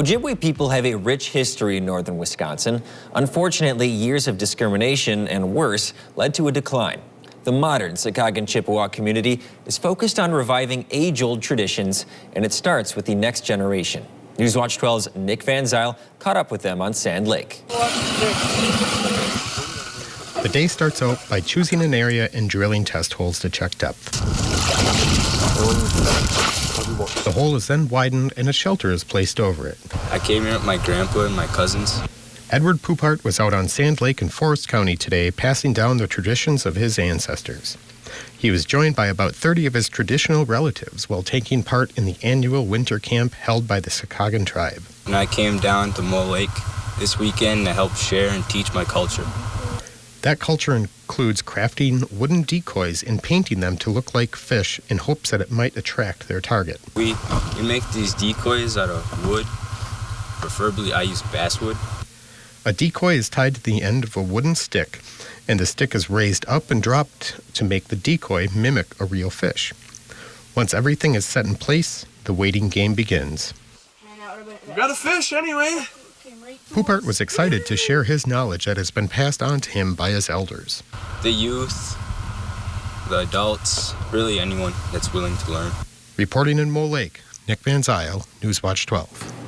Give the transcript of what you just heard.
Ojibwe people have a rich history in northern Wisconsin. Unfortunately, years of discrimination and worse led to a decline. The modern Sokaogon Chippewa community is focused on reviving age-old traditions, and it starts with the next generation. Newswatch 12's Nick Van Zyl caught up with them on Sand Lake. The day starts out by choosing an area and drilling test holes to check depth. The hole is then widened and a shelter is placed over it. I came here with my grandpa and my cousins. Edward Poupart was out on Sand Lake in Forest County today passing down the traditions of his ancestors. He was joined by about 30 of his traditional relatives while taking part in the annual winter camp held by the Sokaogon tribe. And I came down to Mole Lake this weekend to help share and teach my culture. That culture includes crafting wooden decoys and painting them to look like fish in hopes that it might attract their target. We make these decoys out of wood. Preferably I use basswood. A decoy is tied to the end of a wooden stick, and the stick is raised up and dropped to make the decoy mimic a real fish. Once everything is set in place, the waiting game begins. We got a fish anyway. Poupart was excited to share his knowledge that has been passed on to him by his elders. The youth, the adults, really anyone that's willing to learn. Reporting in Mole Lake, Nick Van Zyl, Newswatch 12.